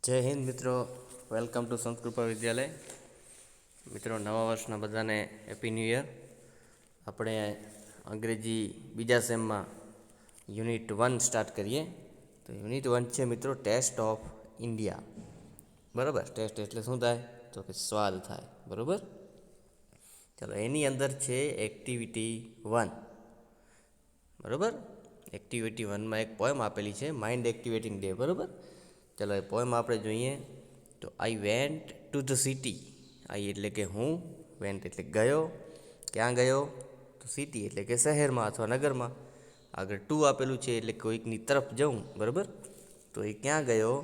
જય હિન્દ મિત્રો, welcome to સંસ્કૃપા વિદ્યાલય. મિત્રો, નવા વર્ષના બધાને હેપી ન્યૂ યર. આપણે અંગ્રેજી બીજા સેમમાં યુનિટ 1 સ્ટાર્ટ કરીએ. તો યુનિટ 1 છે મિત્રો ટેસ્ટ ઓફ ઇન્ડિયા. બરાબર, ટેસ્ટ એટલે શું થાય? તો કે સ્વાદ થાય. બરાબર, ચાલો એની અંદર છે એક્ટિવિટી 1. બરાબર, એક્ટિવિટી 1માં એક પોએમ આપેલી છે, માઇન્ડ એક્ટિવેટિંગ ડે. બરાબર, ચાલો એ પોએમ આપણે જોઈએ. તો I went to the city. I એટલે કે હું, વેન્ટ એટલે ગયો. ક્યાં ગયો? તો સિટી એટલે કે શહેરમાં અથવા નગરમાં. આગળ ટુ આપેલું છે એટલે કોઈકની તરફ જવું. બરાબર, તો એ ક્યાં ગયો?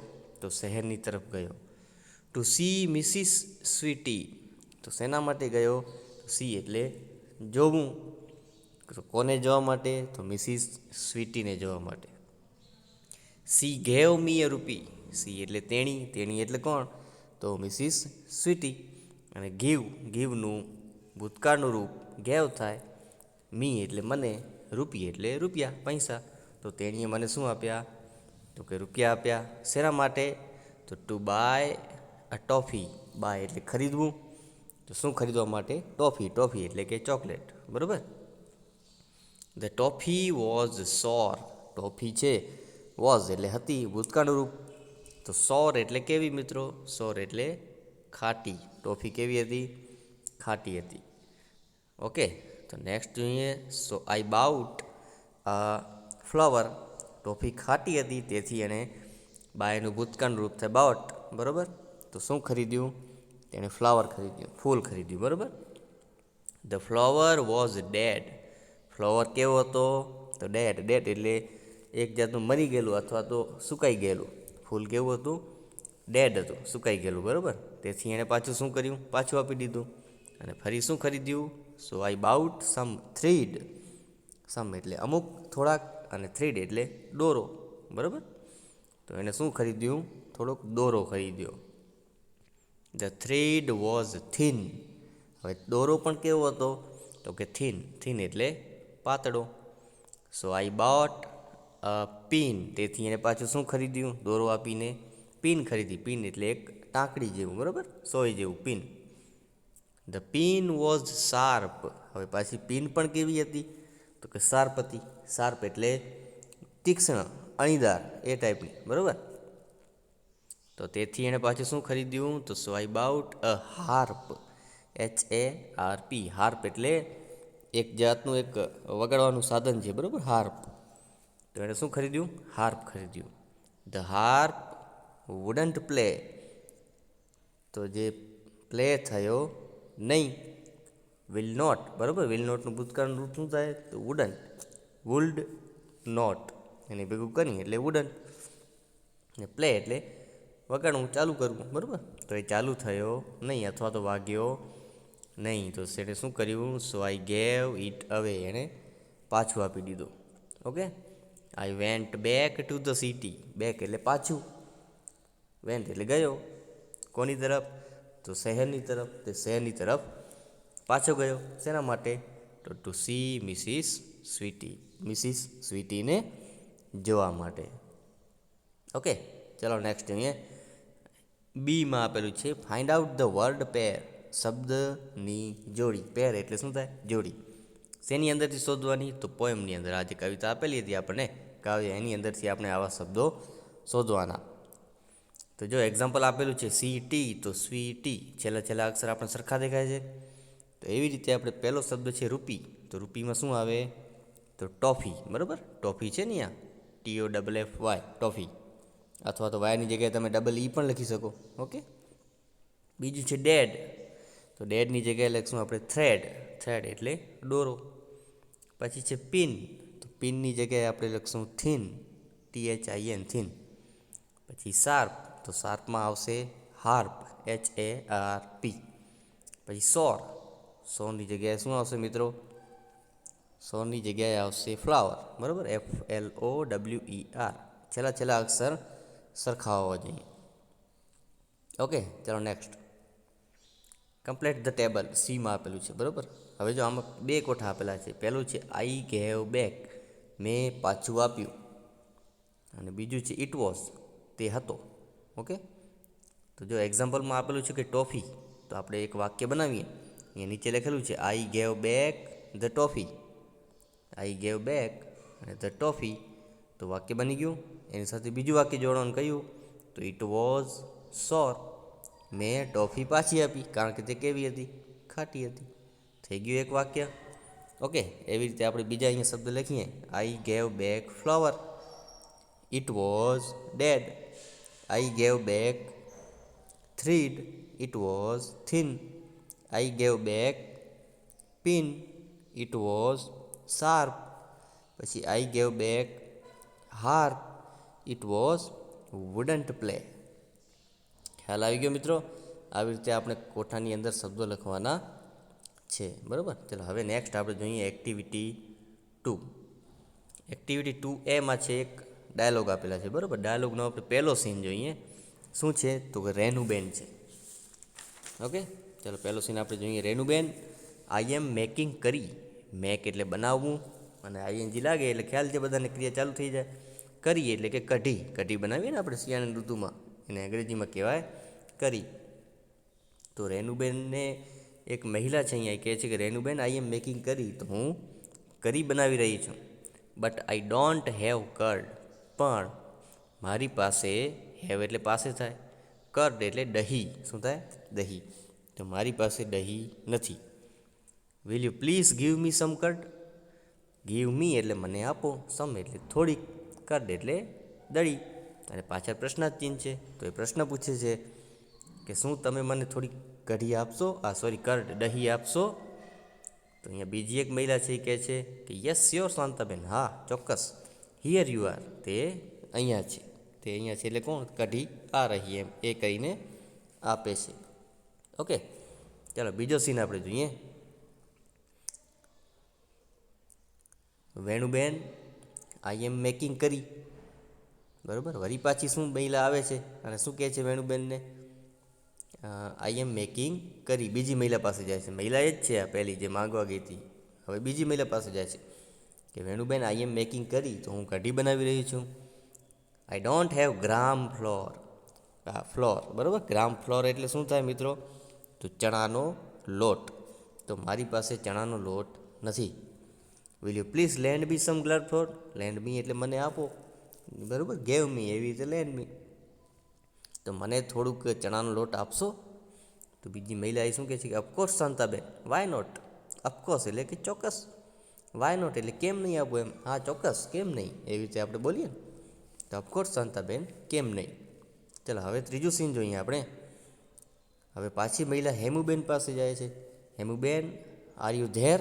તો શહેરની તરફ ગયો. To see Mrs Sweety. તો શેના માટે ગયો? સી એટલે જોવું. તો કોને જોવા માટે? તો મિસિસ સ્વીટીને જોવા માટે. સી ગેવ મી અ રૂપી. સી એટલે તેણી, તેણી એટલે કોણ? તો મિસિસ સ્વીટી. અને ગીવનું ભૂતકાળનું રૂપ ગેવ થાય. મી એટલે મને, રૂપી એટલે રૂપિયા, પૈસા. તો તેણીએ મને શું આપ્યા? તો કે રૂપિયા આપ્યા. શેના માટે? તો to buy a toffee. Buy એટલે ખરીદવું. તો શું ખરીદવા માટે? ટોફી. ટોફી એટલે કે ચોકલેટ. બરાબર, ધ ટોફી વોઝ સોર. ટોફી છે, વોઝ એટલે હતી, ભૂતકાળનું રૂપ. તો સોર એટલે કેવી મિત્રો? સોર એટલે ખાટી. ટોફી કેવી હતી? ખાટી હતી. ઓકે, તો નેક્સ્ટ જોઈએ. સો I bought a flower. Toffee ખાટી હતી, તેથી એણે બાયનું ભૂતકાળનું રૂપ થાય બાઉટ. બરાબર, તો શું ખરીદ્યું? તેણે ફ્લાવર ખરીદ્યું, ફૂલ ખરીદ્યું. બરાબર, the flower was dead. Flower કેવો હતો? તો ડેડ. ડેડ એટલે એક જાતનું મરી ગયેલું અથવા તો સુકાઈ ગયેલું. ફૂલ કેવું હતું? ડેડ હતું, સુકાઈ ગયેલું. બરાબર, તેથી એણે પાછું શું કર્યું? પાછું આપી દીધું. અને ફરી શું ખરીદ્યું? સો આઈ બાઉટ સમ થ્રીડ. સમ એટલે અમુક, થોડાક, અને થ્રીડ એટલે દોરો. બરાબર, તો એણે શું ખરીદ્યું? થોડોક દોરો ખરીદ્યો. The thread was thin. હવે દોરો પણ કેવો હતો? તો કે થીન. થીન એટલે પાતળો. સો આઈ બોટ અ પિન. તેથી એને પાછું શું ખરીદ્યું? દોરો આપીને પિન ખરીદી. પિન એટલે એક ટાંકડી જેવું. બરાબર, સોય જેવું, pin. The pin was sharp. હવે પાછી પિન પણ કેવી હતી? તો કે શાર્પ હતી. શાર્પ એટલે તીક્ષ્ણ, અણીદાર, એ ટાઈપની. બરાબર, તો તેથી એણે પાછું શું ખરીદ્યું? તો so I bought a harp. HARP. Harp એટલે એક જાતનું એક વગાડવાનું સાધન છે. બરાબર, હાર્પ. તો એણે શું ખરીદ્યું? હાર્પ ખરીદ્યું. The harp wouldn't play. તો જે પ્લે થયો નહીં. Will not. બરાબર, વિલ નોટનું ભૂતકાળનું રૂપ શું થાય? તો વુડન્ટ. વુલ્ડ નોટ એની ભેગું કરી એટલે વુડન્ટ. ને પ્લે એટલે વગાડવું, ચાલુ કરવું. બરાબર, તો એ ચાલુ થયો નહીં અથવા તો વાગ્યો નહીં. તો એણે શું કર્યું? સો આઈ ગેવ ઇટ અવે. એણે પાછું આપી દીધું. Okay, I went back to the city. Back એટલે પાછું. વેન્ટ એટલે ગયો. કોની તરફ? તો શહેરની તરફ. તે શહેરની તરફ પાછો ગયો. શેના માટે? તો to see Mrs Sweety. Mrs સ્વીટીને જોવા માટે. ઓકે, ચલો નેક્સ્ટ જોઈએ. બીમાં આપેલું છે find out the word pair. શબ્દની જોડી. પેર એટલે શું થાય? જોડી. શેની અંદરથી શોધવાની? તો પોએમની અંદર. આ જે કવિતા આપેલી હતી આપણને, કાવ્ય, એની અંદરથી આપણે આવા શબ્દો શોધવાના. તો જો એક્ઝામ્પલ આપેલું છે સીટી, તો સ્વીટી. છેલ્લા છેલ્લા અક્ષર આપણે સરખા દેખાય છે. તો એવી રીતે આપણે પહેલો શબ્દ છે રૂપી. તો રૂપીમાં શું આવે? તો ટોફી. બરાબર, ટોફી છે ને અહીંયા, TOFFY, ટોફી. અથવા તો વાયની જગ્યાએ તમે EE પણ લખી શકો. ઓકે, બીજું છે ડેડ. તો ડેડની જગ્યાએ લખશું આપણે થ્રેડ. થ્રેડ એટલે દોરો. પછી છે પિન. તો પિનની જગ્યાએ આપણે લખશું થીન. THIN, thin. પછી શાર્પ. તો શાર્પમાં આવશે હાર્પ. HARP. પછી સોર. સોરની જગ્યાએ શું આવશે મિત્રો? સોરની જગ્યાએ આવશે ફ્લાવર. બરાબર, FLOWER. છેલ્લા છેલ્લા અક્ષર સરખા હોવા જોઈએ. ઓકે, ચાલો નેક્સ્ટ. Complete the table. સીમાં આપેલું છે. બરાબર, હવે જો આમાં બે કોઠા આપેલા છે. પહેલું છે આઈ ગેવ બેક. મેં પાછું આપ્યું. અને બીજું છે ઇટ વોઝ. તે હતો. ઓકે, તો જો એક્ઝામ્પલમાં આપેલું છે કે ટોફી, તો આપણે એક વાક્ય બનાવીએ. અહીંયા નીચે લખેલું છે આઈ gave back the toffee. I gave back અને ધ ટોફી, તો વાક્ય બની ગયું. એની સાથે બીજું વાક્ય જોડવાનું કહ્યું, તો ઇટ વોઝ સોર. મેં ટોફી પાછી આપી કારણ કે તે કેવી હતી? ખાટી હતી. થઈ ગયું એક વાક્ય. ઓકે, એવી રીતે આપણે બીજા અહીંયા શબ્દ લખીએ. I gave back flower. It was dead. I gave back thread. It was thin. I gave back pin. It was sharp. પછી I gave back harp. It was wouldn't play. ખ્યાલ આવી ગયો મિત્રો? આવી રીતે આપણે કોઠાની અંદર શબ્દો લખવાના છે. બરાબર, ચાલો હવે નેક્સ્ટ આપણે જોઈએ એક્ટિવિટી 2. એક્ટિવિટી 2A છે એક ડાયલોગ આપેલા છે. બરાબર, ડાયલોગનો આપણે પહેલો સીન જોઈએ. શું છે? તો કે રેનુબેન છે. ઓકે, ચાલો પહેલો સીન આપણે જોઈએ. રેનુબેન, આઈ એમ મેકિંગ કરી. મેક એટલે બનાવવું, અને આઈએનજી લાગે એટલે ખ્યાલ છે બધાને, ક્રિયા ચાલુ થઈ જાય. કરી એટલે કે કઢી. કઢી બનાવીએ ને આપણે શિયાળાની ઋતુમાં, એને અંગ્રેજીમાં કહેવાય કરી. તો રેનુબેનને એક મહિલા છે અહીંયા કહે છે કે રેનુબેન, આઈ એમ મેકિંગ કરી, તો હું કરી બનાવી રહી છું. But I don't have curd. પણ મારી પાસે, હેવ એટલે પાસે થાય, કર્ડ એટલે દહીં. શું થાય? દહીં. તો મારી પાસે દહીં નથી. Will you please give me some curd. Give me એટલે મને આપો, સમ એટલે થોડીક, કર્ડ એટલે દળી. અને પાછળ પ્રશ્નાર્થ ચિહ્ન છે, તો એ પ્રશ્ન પૂછે છે કે શું તમે મને થોડીક કઢી આપશો? કર્ડ, દહીં આપશો? તો અહીંયા બીજી એક મહિલા છે એ કહે છે કે યસ સ્યોર શાંતાબેન, હા ચોક્કસ. Here you are. તે અહીંયા છે. તે અહીંયા છે એટલે કોણ? કઢી આ રહી, એમ એ કહીને આપે છે. ઓકે, ચાલો બીજો સીન આપણે જોઈએ. વેણુબેન, આઈ એમ મેકિંગ કરી. બરાબર, વળી પાછી શું મહિલા આવે છે અને શું કહે છે વેણુબેનને? આઈ એમ મેકિંગ કરી. બીજી મહિલા પાસે જાય છે. મહિલા એ જ છે આ પહેલી જે માંગવા ગઈ હતી. હવે બીજી મહિલા પાસે જાય છે કે વેણુબેન, આઈ એમ મેકિંગ કરી, તો હું કઢી બનાવી રહી છું. આઈ don't have gram floor. Floor, બરાબર. ગ્રામ ફ્લોર એટલે શું થાય મિત્રો? તો ચણાનો લોટ. તો મારી પાસે ચણાનો લોટ નથી. Will you please lend me some gram flour. Lend me એટલે મને આપો. બરાબર, ગેવ મી એવી રીતે લેન્ડ મી. તો મને થોડુંક ચણાનો લોટ આપશો? તો બીજી મહિલા એ શું કહે છે કે of course Shantaben, why not. Of course એટલે કે ચોક્કસ. વાય નોટ એટલે કેમ નહીં આપો, એમ. હા ચોક્કસ, કેમ નહીં, એવી રીતે આપણે બોલીએ ને. તો ઓફકોર્સ શાંતાબેન, કેમ નહીં. ચાલો હવે ત્રીજું સીન જોઈએ આપણે. હવે પાછી મહિલા હેમુબેન પાસે જાય છે. હેમુબેન, આર યુ ધેર.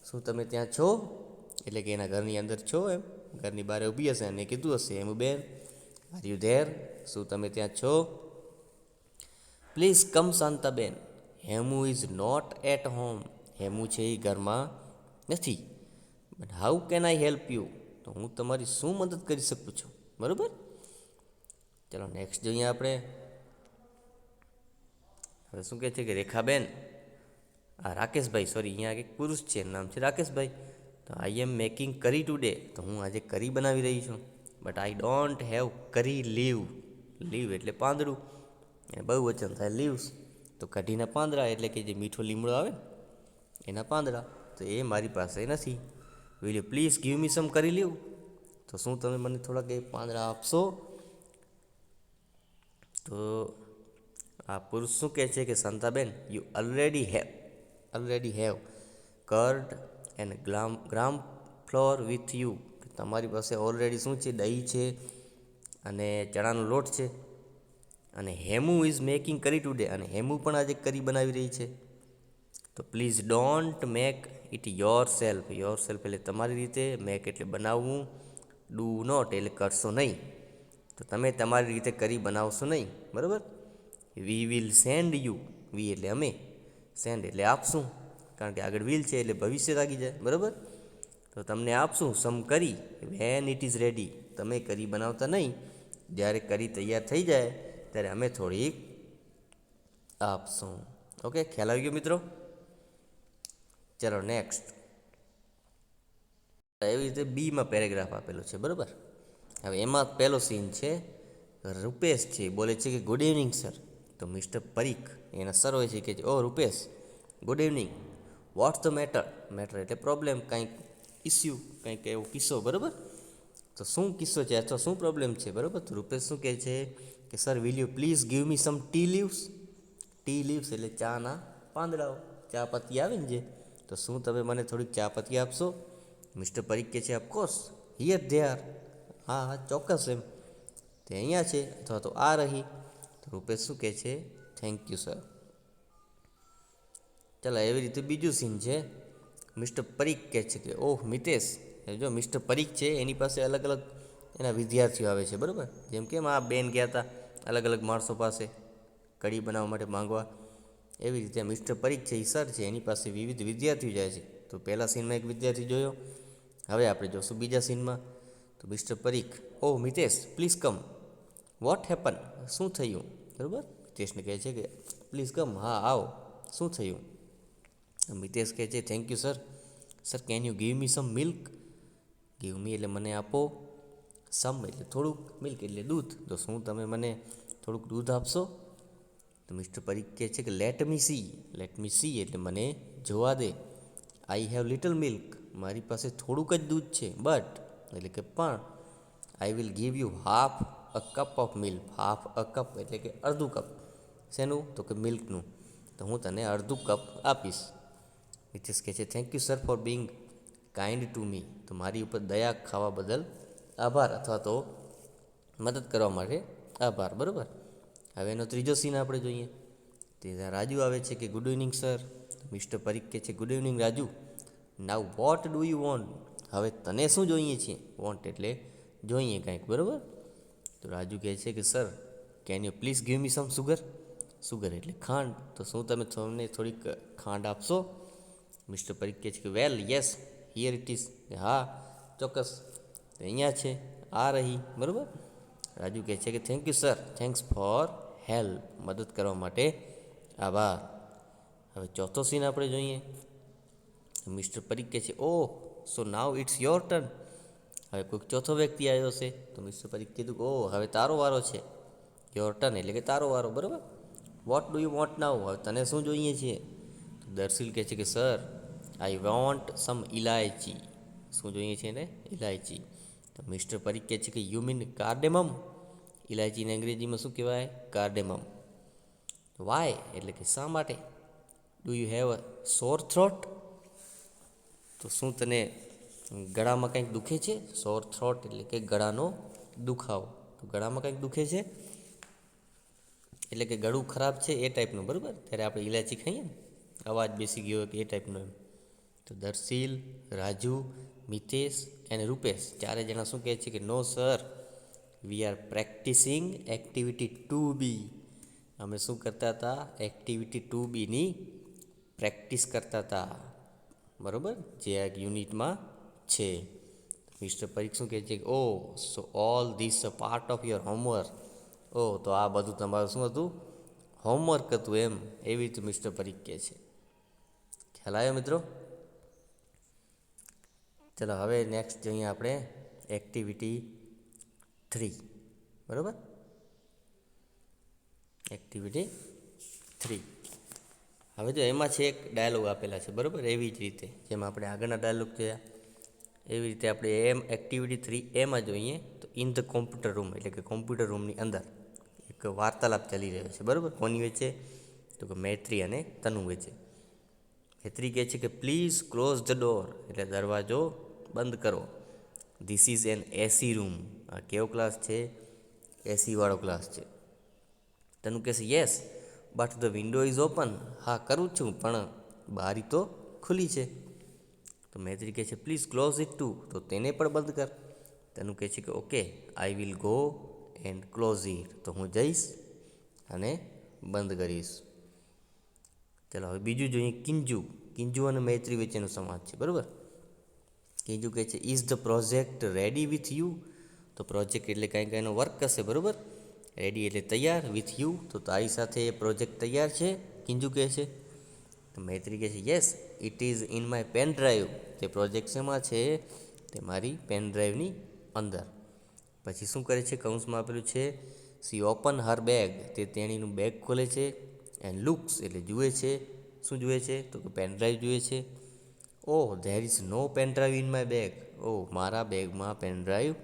શું તમે ત્યાં છો? એટલે કે એના ઘરની અંદર છો, એમ. ઘરની બહાર ઊભી હશે અને કીધું હશે હેમુબેન, આર યુ ધેર. શું તમે ત્યાં છો? Please come Shantaben. Hemu is not at home. Hemu છે એ ઘરમાં નથી. But how can I help you. તો હું તમારી શું મદદ કરી શકું છું? બરાબર. ચલો નેક્સ્ટ જોઈએ આપણે. હવે શું કહે છે કે રેખાબેન, રાકેશભાઈ, સોરી અહીંયા એક પુરુષ છે, નામ છે રાકેશભાઈ. તો આઈ એમ મેકિંગ કરી ટુડે. તો હું આજે કરી બનાવી રહી છું. બટ આઈ ડોન્ટ હેવ કરી લીવ. લીવ એટલે પાંદડું, એ બહુ વચન થાય લીવ્સ. તો કઢીના પાંદડા એટલે કે જે મીઠો લીમડો આવે એના પાંદડા, તો એ મારી પાસે નથી. Will you please give me some curry leave. તો શું તમે મને થોડાક એ પાંદડા આપશો? તો આ પુરુષ શું કહે છે કે Shantaben, you already have curd and gram flour with you. તમારી પાસે ઓલરેડી શું છે? દહીં છે અને ચણાનો લોટ છે. અને હેમુ ઇઝ મેકિંગ કરી ટુડે. અને હેમુ પણ આજે કરી બનાવી રહી છે. તો please don't make it your self. Your self એટલે તમારી રીતે, મેક એટલે બનાવવું, ડુ નોટ એટલે કરશો નહીં. તો તમે તમારી રીતે કરી બનાવશો નહીં. બરાબર. We will send you. We એટલે અમે, સેન્ડ એટલે આપશું, કારણ કે આગળ વિલ છે એટલે ભવિષ્ય લાગી જાય. બરાબર. તો તમને આપશું સમ કરી વેન ઇટ ઇઝ રેડી. તમે કરી બનાવતા નહીં, જ્યારે કરી તૈયાર થઈ જાય ત્યારે અમે થોડીક આપશું. ઓકે, ખ્યાલ આવી ગયો મિત્રો? ચલો નેક્સ્ટ. એવી રીતે બીમાં પેરેગ્રાફ આપેલો છે. બરાબર. હવે એમાં પહેલો સીન છે. રૂપેશ છે, બોલે છે કે ગુડ ઇવનિંગ સર. તો મિસ્ટર પરીખ એના સર હોય છે કે ઓ Rupesh, good evening, what's the matter? Matter એટલે પ્રોબ્લેમ, કંઈક ઇસ્યુ, કંઈક એવો કિસ્સો, બરાબર? તો શું કિસ્સો છે અથવા શું પ્રોબ્લેમ છે, બરાબર? તો રૂપેશ શું કહે છે કે sir, will you please give me some tea leaves? Tea leaves એટલે ચાના પાંદડાઓ, ચા પત્તી આવે ને જે, તો શું તમે મને થોડીક ચા પત્તી આપશો? મિસ્ટર પરીખ કહે છે ઓફકોર્સ, હિયર ધે આર. હા હા, ચોક્કસ એમ, તે અહીંયા છે અથવા તો આ રહી. તો રૂપેશ શું કહે છે? Thank you sir. ચાલો, એવી રીતે બીજું સીન છે. મિસ્ટર પરીખ કહે છે કે ઓહ મિતેશ, જો મિસ્ટર પરીખ છે એની પાસે અલગ અલગ એના વિદ્યાર્થીઓ આવે છે, બરાબર? જેમ કે આ બેન ગયા હતા અલગ અલગ માણસો પાસે કઢી બનાવવા માટે માંગવા, એવી રીતે મિસ્ટર પરીખ છે એ સર છે એની પાસે વિવિધ વિદ્યાર્થીઓ જાય છે. તો પહેલા સીનમાં એક વિદ્યાર્થી જોયો, હવે આપણે જોશું બીજા સીનમાં. તો mister Parikh, oh Mitesh please come. What happen? શું થયું? બરાબર, મિતેશને કહે છે કે પ્લીઝ કમ, હા આવો, શું થયું? મિતેશ કહે છે thank you sir. Sir, can you give me some milk? Give me એટલે મને આપો, સમ એટલે થોડુંક, મિલ્ક એટલે દૂધ, તો શું તમે મને થોડુંક દૂધ આપશો? તો મિસ્ટર પરીખ કહે છે કે let me C. Let me C એટલે મને જોવા દે. આઈ હેવ લિટલ મિલ્ક, મારી પાસે થોડુંક જ દૂધ છે, બટ એટલે કે પણ I will give you half a cup of milk. Half a cup એટલે કે અડધું કપ. શેનું? તો કે મિલ્કનું. તો હું તને અડધું કપ આપીશ. મિતેશ કહે છે thank you sir for Bing kind to me. તો મારી ઉપર દયા ખાવા બદલ આભાર, અથવા તો મદદ કરવા માટે આભાર, બરાબર? હવે એનો ત્રીજો સીન આપણે જોઈએ. તે રાજુ આવે છે કે good evening sir. Mister Parikh કહે છે good evening Raju, now what do you want? હવે તને શું જોઈએ છે? વોન્ટ એટલે જોઈએ કાંઈક, બરાબર? તો રાજુ કહે છે કે sir, can you please give me some sugar? Sugar એટલે ખાંડ, તો શું તમે તમને થોડીક ખાંડ આપશો? મિસ્ટર પરીખ કહે છે કે વેલ યસ, હિયર ઇટ ઇઝ. હા ચોક્કસ, તો અહીંયા છે, આ રહી, બરાબર? રાજુ કહે છે કે thank you sir, thanks for help, મદદ કરવા માટે આભાર. હવે ચોથો સીન આપણે જોઈએ. મિસ્ટર પરીખ કહે છે ઓહ, સો નાવ ઇટ્સ યોર ટર્ન. હવે કોઈક ચોથો વ્યક્તિ આવ્યો છે, તો મિસ્ટર પરીખ કીધું કે ઓહ, હવે તારો વારો છે. યોર ટર્ન એટલે કે તારો વારો, બરાબર? વોટ ડુ યુ વોન્ટ નાવ? હવે તને શું જોઈએ છે? તો દર્શીલ કહે છે કે સર, આઈ વોન્ટ સમ ઇલાયચી. શું જોઈએ છે એને? ઇલાયચી. તો મિસ્ટર પરીખ કહે છે કે યુ મીન કાર્ડેમમ? ઇલાયચીને અંગ્રેજીમાં શું કહેવાય? કાર્ડેમમ. વાય એટલે કે શા માટે? ડુ યુ હેવ અ સોર થ્રોટ? તો શું તને ગળામાં કંઈક દુખે છે? સોર થ્રોટ એટલે કે ગળાનો દુખાવો. તો ગળામાં કંઈક દુખે છે એટલે કે ગળું ખરાબ છે એ ટાઈપનું, બરાબર? ત્યારે આપણે ઇલાયચી ખાઈએ ને, અવાજ બેસી ગયો કે એ ટાઈપનો એમ. તો દર્શીલ, રાજુ, મિતેશ અને રૂપેશ ચારે જણા શું કહે છે કે no sir, we are practising activity 2B. અમે શું કરતા હતા? એક્ટિવિટી 2Bની પ્રેક્ટિસ કરતા હતા, બરાબર? જે આ યુનિટમાં છે. મિસ્ટર પરીખ શું કહે છે કે oh, so all this a part of your homework. ઓ, તો આ બધું તમારું શું હતું? હોમવર્ક હતું એમ, એવી રીતે મિસ્ટર પરીખ કહે છે. ખ્યાલ આવ્યો મિત્રો? ચલો, હવે નેક્સ્ટ જોઈએ આપણે એક્ટિવિટી 3, બરાબર? એક્ટિવિટી 3. હવે જો એમાં છે એક ડાયલોગ આપેલા છે, બરાબર? એવી જ રીતે જેમ આપણે આગળના ડાયલોગ જોયા એવી રીતે આપણે એક્ટિવિટી 3 એમાં જોઈએ. તો ઇન ધ કોમ્પ્યુટર રૂમ એટલે કે કોમ્પ્યુટર રૂમની અંદર એક વાર્તાલાપ ચાલી રહ્યો છે, બરાબર? કોની વચ્ચે? તો કે મૈત્રી અને તનુ વચ્ચે. મૈત્રી કહે છે કે પ્લીઝ ક્લોઝ ધ ડોર એટલે દરવાજો બંધ કરો. This is an AC room. આ કેવો ક્લાસ છે? એસીવાળો ક્લાસ છે. તનુ કહેશે yes but the window is open. હા કરું છું, પણ બારી તો ખુલ્લી છે. તો મૈત્રી કહે છે પ્લીઝ ક્લોઝ ઇટ ટુ, તો તેને પણ બંધ કર. તનુ કહે છે કે okay, I will go and close it, તો હું જઈશ અને બંધ કરીશ. ચાલો, હવે બીજું જોઈએ કિંજુ. કિંજુ અને મૈત્રી વચ્ચેનો સંવાદ છે, બરાબર? કિંજુ કહે છે is the project ready with you? તો પ્રોજેક્ટ એટલે કાંઈ એનો વર્ક હશે, બરાબર? રેડી એટલે તૈયાર, વિથ યુ તો તારી સાથે એ પ્રોજેક્ટ તૈયાર છે, કિંજુ કહે છે. તો મૈત્રી કહે છે yes it is in my pen drive. તે પ્રોજેક્ટ શેમાં છે? તે મારી પેન ડ્રાઈવની અંદર. પછી શું કરે છે? કૌંસમાં આપેલું છે સી ઓપન હર બેગ, તે તેણીનું બેગ ખોલે છે. એન્ડ લુક્સ એટલે જુએ છે. શું જુએ છે? તો કે પેનડ્રાઈવ જુએ છે. Oh there is no pendrive in my bag, oh મારા બેગમાં પેનડ્રાઈવ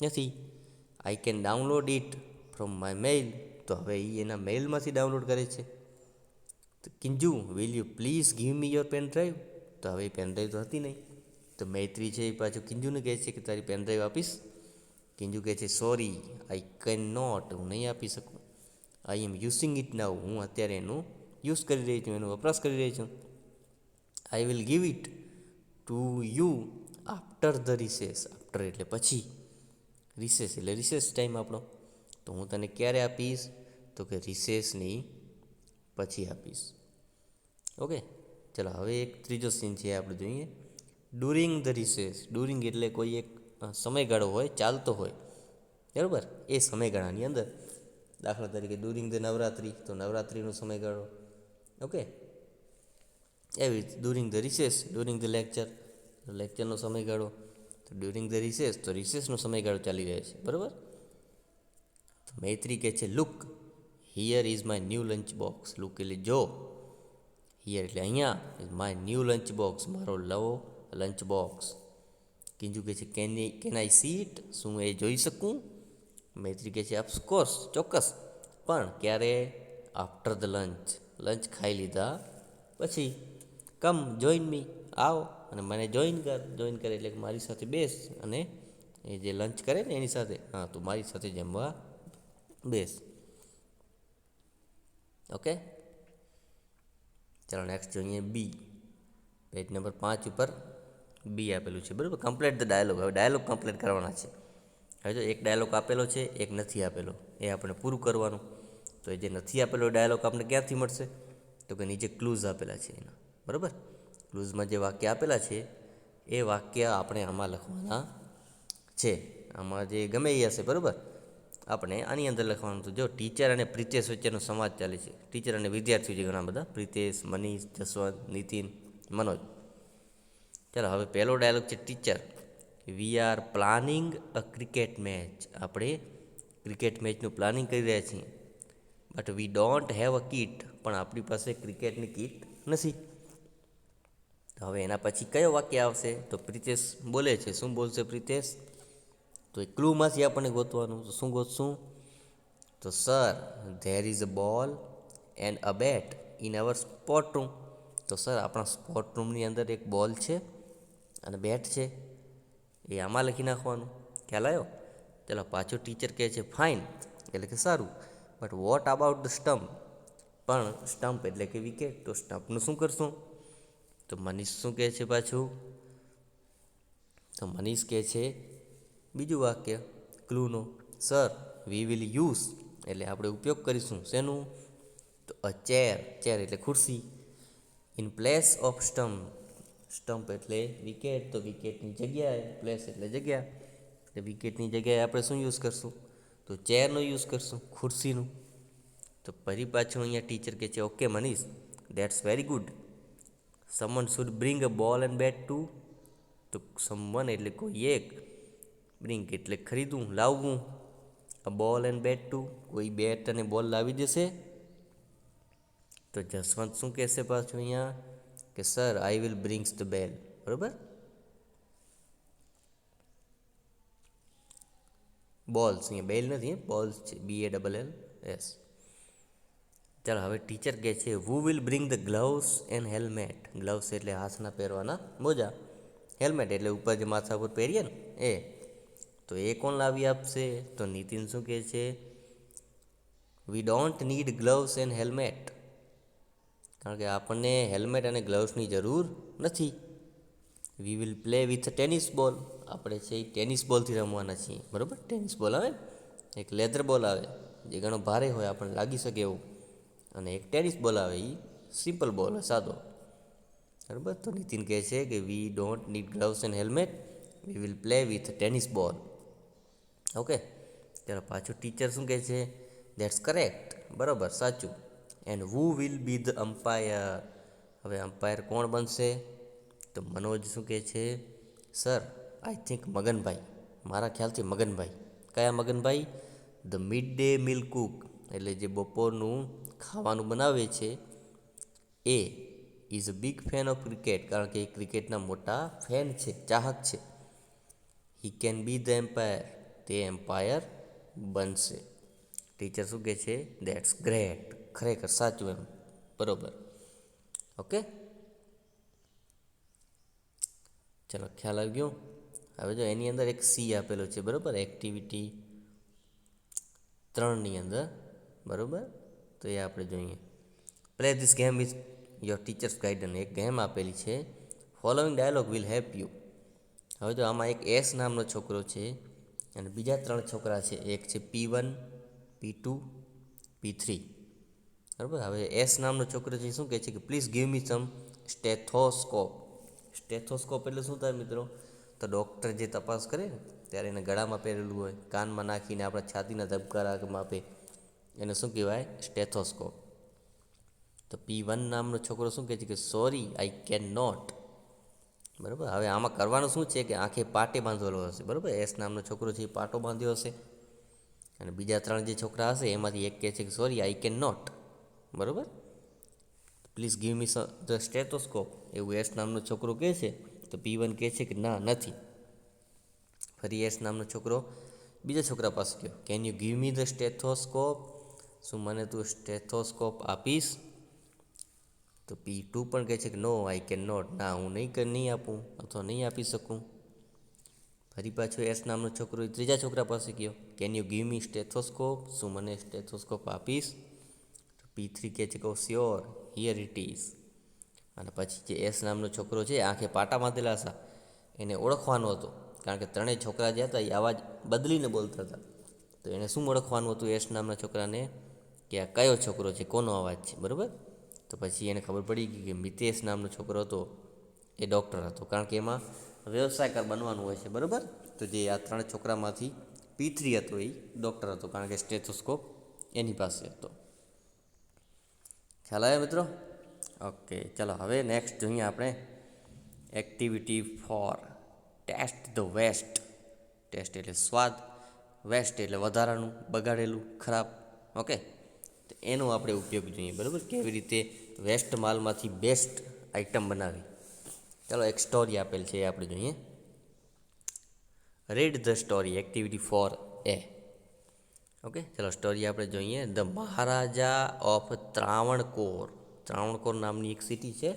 નથી. I can download it from my mail, તો હવે એ એના મેઇલમાંથી ડાઉનલોડ કરે છે. તો Kinju will you please give me your pendrive, તો હવે એ પેનડ્રાઈવ તો હતી નહીં. તો મૈત્રી છે એ પાછું કિંજુને કહે છે કે તારી પેનડ્રાઈવ આપીશ. કિંજુ કહે છે સોરી આઈ કેન નોટ, હું નહીં આપી શકું. આઈ એમ યુઝિંગ ઇટ નાઉ, હું અત્યારે એનું યુઝ કરી રહી છું, એનો વપરાશ કરી રહી છું. I will give it to you after the recess, after એટલે પછી, રિસેસ એટલે રિસેસ ટાઈમ આપણો. તો હું તને ક્યારે આપીશ? તો કે રિસેસની પછી આપીશ. ઓકે, ચલો હવે એક ત્રીજો સીન છે આપણે જોઈએ. ડુરિંગ ધ રિસેસ, ડુરિંગ એટલે કોઈ એક સમયગાળો હોય, ચાલતો હોય, બરાબર, એ સમયગાળાની અંદર, દાખલા તરીકે ડુરિંગ ધ નવરાત્રિ, તો નવરાત્રિનો સમયગાળો. ઓકે, એવી રીતે during the recess, during the lecture, લેક્ચરનો સમયગાળો. તો ડ્યુરિંગ ધ રિસેસ, તો રિસેસનો સમયગાળો ચાલી રહે છે, બરાબર. તો મૈત્રી કહે છે look here is my new lunch box, look એટલે જો, હિયર એટલે અહીંયા, is my new lunch box, મારો નવો લંચ બોક્સ. કિંજુ કહે છે કેન આઈ સી ઇટ, શું એ જોઈ શકું? મૈત્રી કહે છે ઓફકોર્સ, ચોક્કસ, પણ ક્યારે? આફ્ટર ધ લંચ, લંચ ખાઈ લીધા પછી. કમ જોઈન મી, આવો અને મને જોઈન કરે એટલે મારી સાથે બેસ, અને એ જે લંચ કરે ને એની સાથે, હા તો મારી સાથે જમવા બેસ. ઓકે, ચાલો નેક્સ્ટ જોઈએ બી. પેજ નંબર 5 ઉપર બી આપેલું છે, બરાબર. કમ્પ્લીટ ધ ડાયલોગ, હવે ડાયલોગ કમ્પ્લીટ કરવાના છે. હવે જો એક ડાયલોગ આપેલો છે, એક નથી આપેલો, એ આપણે પૂરું કરવાનું. તો એ જે નથી આપેલો ડાયલોગ આપણે ક્યાંથી મળશે? તો કે નીચે ક્લૂઝ આપેલા છે એના, બરાબર. ક્લૂઝમાં જે વાક્ય આપેલા છે એ વાક્ય આપણે આમાં લખવાના છે. આમાં જે ગમે એ હશે, બરાબર, આપણે આની અંદર લખવાનું. તો જો ટીચર અને પ્રિતેશ વચ્ચેનો સંવાદ ચાલે છે, ટીચર અને વિદ્યાર્થીઓ છે ઘણા બધા, પ્રિતેશ, મનીષ, જસવંત, નીતિન, મનોજ. ચાલો હવે પહેલો ડાયલોગ છે teacher, we are planning a cricket match, આપણે ક્રિકેટ મેચનું પ્લાનિંગ કરી રહ્યા છીએ. But we don't have a kit, પણ આપણી પાસે ક્રિકેટની કીટ નથી. તો હવે એના પછી કયો વાક્ય આવશે? તો પ્રિતેશ બોલે છે. શું બોલશે પ્રિતેશ? તો એ ક્લૂમાંથી આપણને ગોતવાનું. તો શું ગોતશું? તો sir there is a ball and a bat in our sport room, તો સર આપણા સ્પોર્ટ રૂમની અંદર એક બોલ છે અને બેટ છે, એ આમાં લખી નાખવાનું. ખ્યાલ આવ્યો? ચાલો પાછો ટીચર કહે છે ફાઇન, એટલે કે સારું, but what about the stump, પણ સ્ટમ્પ એટલે કે વિકેટ, તો સ્ટમ્પનું શું કરશું? તો મનીષ શું કહે છે પાછું? તો મનીષ કહે છે બીજું વાક્ય ક્લૂનો, સર વી વિલ યુઝ, એટલે આપણે ઉપયોગ કરીશું શેનું? તો અ ચેર, ચેર એટલે ખુરશી, in place of stump, stump એટલે વિકેટ, તો વિકેટની જગ્યાએ, પ્લેસ એટલે જગ્યા, એટલે વિકેટની જગ્યાએ આપણે શું યુઝ કરશું? તો ચેરનો યુઝ કરશું, ખુરશીનું. તો ફરી પાછું અહીંયા ટીચર કહે છે okay Manish, that's very good, someone should bring a ball and Bet two, તો સમવન એટલે કોઈ એક, બ્રિંગ એટલે ખરીદવું, લાવવું, અ બોલ એન્ડ બેટ ટુ, કોઈ બેટ અને બોલ લાવી દેશે. તો જસવંત શું કહેશે પાછું અહીંયા કે sir I will brings the bell, બરાબર. બોલ્સ, અહીંયા બેલ નથી, બોલ્સ છે, BALLS. ચાલો હવે ટીચર કહે છે who will bring the gloves and helmet, gloves એટલે હાથના પહેરવાના મોજા, હેલ્મેટ એટલે ઉપર જે માથા ઉપર પહેરીએ ને એ, તો એ કોણ લાવી આપશે? તો નીતિન શું કહે છે we don't need gloves and helmet, કારણ કે આપણને હેલ્મેટ અને ગ્લવ્સની જરૂર નથી. We will play with tennis બોલ, આપણે છે એ ટેનિસ બોલથી રમવાના છીએ, બરાબર. ટેનિસ બોલ આવે, એક લેધર બોલ આવે જે ઘણો ભારે હોય, આપણને લાગી શકે એવું, અને એક ટેનિસ બોલ આવે એ સિમ્પલ બોલ સાદો, બરાબર. તો નીતિન કહે છે કે we don't need gloves and helmet, we will play with tennis બોલ. ઓકે, ચાલો પાછું ટીચર શું કહે છે દેટ્સ કરેક્ટ, બરાબર, સાચું. And who will be the umpire, હવે અમ્પાયર કોણ બનશે? તો મનોજ શું કહે છે સર આઈ થિંક મગનભાઈ, મારા ખ્યાલથી મગનભાઈ. કયા Maganbhai? The mid day meal cook એટલે જે બપોરનું ખાવાનું બનાવે છે એ is a big fan of cricket, કારણ કે એ ક્રિકેટના મોટા ફેન છે, ચાહક છે. He can be the umpire, તે એમ્પાયર બનશે. ટીચર શું કહે છે? દેટ્સ ગ્રેટ, ખરેખર સાચું એમ, બરોબર. ઓકે, ચલો ખ્યાલ આવી ગયો. હવે જો એની અંદર એક સી આપેલો છે, બરાબર, એક્ટિવિટી 3ની અંદર, બરાબર. તો એ આપણે જોઈએ. Play this game with your teachers guidance, એક ગેમ આપેલી છે. Following dialogue will help you. હવે જો આમાં એક એસ નામનો છોકરો છે અને બીજા 3 છોકરા છે. એક છે P1, P2, P3, બરાબર. હવે એસ નામનો છોકરો છે શું કહે છે કે please give me some stethoscope. Stethoscope એટલે શું થાય મિત્રો? તો ડૉક્ટર જે તપાસ કરે ને ત્યારે એને ગળામાં પહેરેલું હોય, કાનમાં નાખીને આપણા છાતીના ધબકારા માપે, એને શું કહેવાય? સ્ટેથોસ્કોપ. તો P1 નામનો છોકરો શું કહે છે કે સોરી આઈ કેન નોટ. બરાબર. હવે આમાં કરવાનું શું છે કે આંખે પાટે બાંધેલો હશે, બરાબર. એસ નામનો છોકરો છે એ પાટો બાંધ્યો હશે અને બીજા 3 જે છોકરા હશે એમાંથી એક કહે છે કે સોરી આઈ કેન નોટ, બરાબર. Please give me the stethoscope, એવું એસ નામનો છોકરો કહે છે. તો P1 કહે છે કે ના, નથી. ફરી એસ નામનો છોકરો બીજા છોકરા પાસે ગયો, can you give me the stethoscope, શું મને તું સ્ટેથોસ્કોપ આપીશ? તો P2 પણ કહે છે કે નો આઈ કેન નોટ, ના હું નહીં આપું અથવા નહીં આપી શકું. ફરી પાછો એસ નામનો છોકરો ત્રીજા છોકરા પાસે ગયો, can you give me stethoscope, શું મને સ્ટેથોસ્કોપ આપીશ? તો P3 કહે છે કે સ્યોર, હિયર ઇટ ઇઝ. અને પછી જે એસ નામનો છોકરો છે આંખે પાટા બાંધેલા હતા એને ઓળખવાનો હતો, કારણ કે 3 છોકરા જે હતા એ અવાજ બદલીને બોલતા હતા. તો એને શું ઓળખવાનું હતું એસ નામના છોકરાને કે આ કયો છોકરો છે, કોનો અવાજ છે, બરાબર. તો પછી એને ખબર પડી ગઈ કે મિતેશ નામનો છોકરો હતો એ ડૉક્ટર હતો, કારણ કે એમાં વ્યવસાયકાર બનવાનું હોય છે, બરાબર. તો જે આ 3 છોકરામાંથી P3 હતો એ ડૉક્ટર હતો, કારણ કે સ્ટેથોસ્કોપ એની પાસે હતો. ખ્યાલ આવ્યો મિત્રો? ઓકે, ચાલો હવે નેક્સ્ટ જોઈએ આપણે activity 4, taste the waste. Taste એટલે સ્વાદ, વેસ્ટ એટલે વધારાનું, બગાડેલું, ખરાબ. ઓકે, તો એનો આપણે ઉપયોગ જોઈએ, બરાબર. કેવી રીતે વેસ્ટ માલમાંથી બેસ્ટ આઇટમ બનાવી. ચાલો એક સ્ટોરી આપેલ છે એ આપણે જોઈએ. Read the story, activity 4A. Okay, ચાલો સ્ટોરી આપણે જોઈએ. The Maharaja of Travancore. Travancore નામની એક સિટી છે,